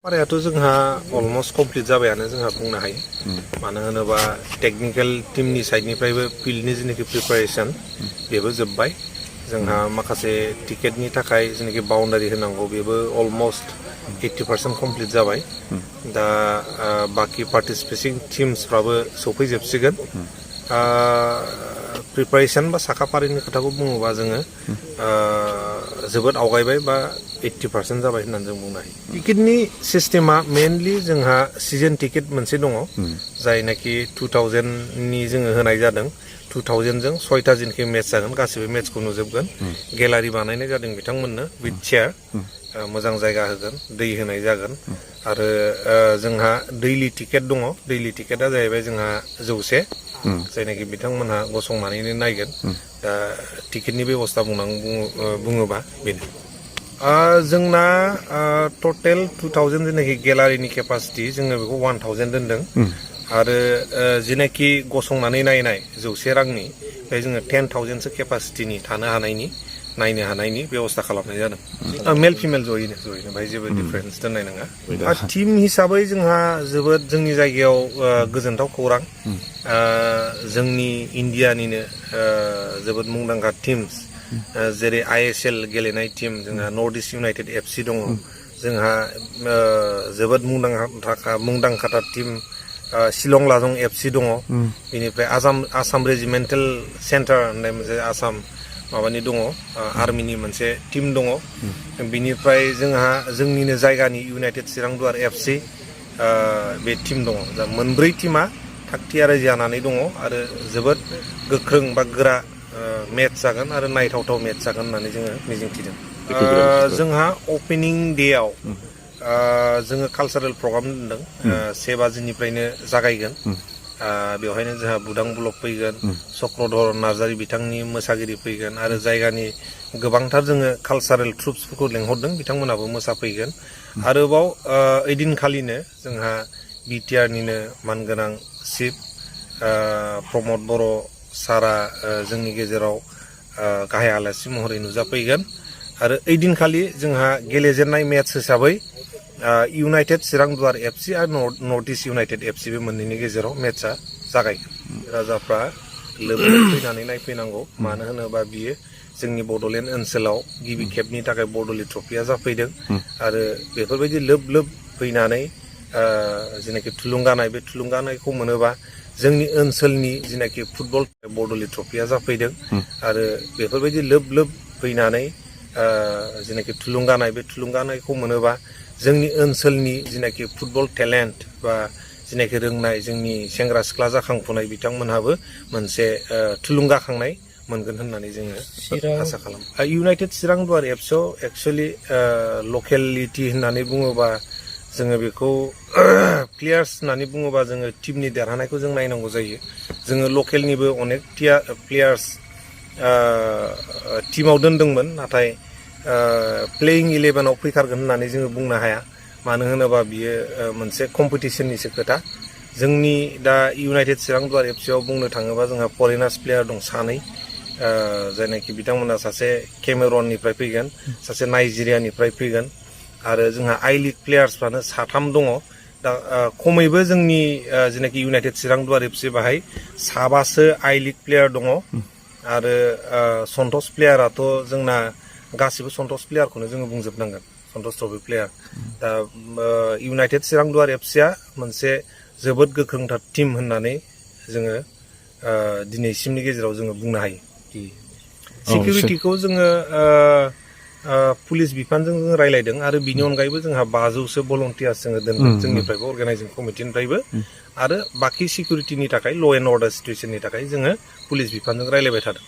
पारायाथ' जोंहा almost complete जाबायानो जोंहा बुंनो हायो मानो होनोबा टेक्निकल टीमनि साइडनिफ्रायबो फिल्डनि जेनाखि प्रिपारेसन बेबो जोब्बाय जोंहा माखासे टिकेटनि थाखाय जेनाखि बाउन्डारि होनांगौ बेबो अलमस्ट 80% कमप्लिट जाबाय दा बाकी पार्टिसिपेटिं टीम्सफ्राबो सफैजोबसिगोन प्रिपारेसन बा साखाफारिनि खोथाखौ बुङोबा जोङो जोबोद आवगायबाय बा 80% जाबाय होननानै जों बुंनो हायो टिकेटनि सिस्टेमा मेनलि जोंहा सिजन टिकेट मोनसे दङ जायनाखि 2000नि जोङो होनाय जादों 2000 जों 6टा जेनाखि मेच जागोन गासिबो मेचखौ नुजोबगोन गेलारि बानायनाय जादों बिथांमोननो विथ चेयार मोजां जायगा होगोन दै होनाय जागोन आरो जोंहा दैलि टिकेट दङ दैलि टिकेटआ जाहैबाय जोंहा 100 जायनाखि बिथांमोनहा गसंनानैनो नायगोन दा टिकेटनि बेबस्था बुङोबा बेनो जोंना टटेल 2000 जेनाखि गेलारिनि केपासिटि जोङो बेखौ 1000 दोनदों आरो जेनाखि गसंनानै नायनाय 100 रांनि बे जोङो 10,000सो केपासिटिनि थानो हानायनि नायनो हानायनि बेबस्था खालामनाय जादों मेल फिमेल जयैनो बाहाय जेबो डिफारेन्स दोननाय नङा टीम हिसाबै जोंहा जोबोद जोंनि जायगायाव गोजोनथाव खौरां जोंनि इन्डियानिनो जोबोद मुंदांखा टीम्स जेरै ISL गेलेनाय टीम जोंहा नर्थ इस्ट इउनाइटेड FC दङ जोंहा जोबोद मुंदांखा टीम शिलं लाजं FC दङ बेनिफ्राय आसाम रेजिमेन्टेल सेन्टार होननाय मोनसे आसाम माबानि दङ आर्मिनि मोनसे टीम दङ बिनिफ्राय जोंहा जोंनिनो जायगानि इउनाइटेड चिरांदुवार FC बे टीम दङ दा मोनब्रै टीमा थागथियारि जानानै दङ आरो जोबोद गोख्रों बा गोरा मेच जागोन आरो नायथावथाव मेच जागोन होननानै जोङो मिजिंथिदों जोंहा अपेनिं डेआव जोङो कालचारेल प्रग्राम दोनदों 7 बाजिनिफ्रायनो जागायगोन बेवहायनो जोंहा बुदां ब्लक फैगोन चक्रधर नार्जारि बिथांनि मोसागिरि फैगोन आरो जायगानि गोबांथार जोङो कालचारेल ट्रुप्सफोरखौ लेंहरदों बिथांमोनाबो मोसाफैगोन आरोबाव ओइदिनखालिनो जोंहा BTRनिनो मानगोनां चिफ प्रमद बर' सारा जोंनि गेजेराव गाहाय आलासि महरै नुजाफैगोन आरो ओइदिनखालि जोंहा गेलेजेननाय मेच हिसाबै इउनाइटेड चिरांदुवार FC आरो नर्थ इस्ट इउनाइटेड FC बे मोननैनि गेजेराव मेचआ जागायगोन राजाफ्रा लोब फैनानै नायफैनांगौ मानो होनोबा बियो जोंनि बड'लेण्ड ओनसोलाव गिबि खेबनि थाखाय बड'लि ट्रफिया जाफैदों आरो बेफोरबायदि लोब फैनानै जेनाखि थुलुंगानाय बे थुलुंगानायखौ मोनोबा जोंनि ओनसोलनि जेनाखि फुटबल बड'लि ट्रफिया जाफैदों आरो बेफोरबायदि लोब फैनानै जेनाखि थुलुंगानाय बे थुलुंगानायखौ मोनोबा जोंनि ओनसोलनि जेनाखि फुटबल टेलेन्ट बा जेनाखि रोंनाय जोंनि सेंग्रा सिख्ला जाखांफुनाय बिथांमोनहाबो मोनसे थुलुंगाखांनाय मोनगोन होननानै जोङो आसा खालामो इउनाइटेड चिरांदुवार FCआव एक्सुवेलि लकेलिटि होननानै बुङोबा जोङो बेखौ प्लेयार्स होननानै बुङोबा जोङो टीमनि देरहानायखौ जों नायनांगौ जायो जोङो लकेलनिबो अनेक प्लेयार्स टीमाव दोनदोंमोन नाथाय प्लेइं 11आव फैथारगोन होननानै जोङो बुंनो हाया मानो होनोबा बियो मोनसे कम्पिटिशननिसो खोथा जोंनि दा इउनाइटेड चिरांदुवार FCआव बुंनो थाङोबा जोंहा फरेनार्स प्लेयार दं 2 जायनाखि बिथांमोना सासे केमेरननिफ्राय फैगोन सासे नाइजेरियानिफ्राय फैगोन आरो जोंहा I League प्लेयार्सफ्रानो 3 दङ दा खमैबो जोंनि जेनाखि इउनाइटेड चिरांदुवार FC बाहाय 7सो I League प्लेयार दङ आरो सन्टस प्लेयाराथ' जोंना गासिबो सन्टस प्लेयारखौनो जोङो बुंजोबनांगोन सन्टस ट्रफि प्लेयार दा इउनाइटेड चिरांदुवार FCआ मोनसे जोबोद गोख्रोंथार टीम होननानै जोङो दिनैसिमनि गेजेराव जोङो बुंनो हायो सिकिउरिटिखौ जोङो पुलिस बिफानजों जों रायलायदों आरो बिनि अनगायैबो जोंहा 500सो भलन्टियार्स जोङो दोनदों जोंनिफ्रायबो अर्गानाइजिं कमिटिनिफ्रायबो आरो बाखि सिकिउरिटिनि थाखाय ल' एन्ड अर्डार सिटुएसननि थाखाय जोङो पुलिस बिफानजों रायलायबाय थादों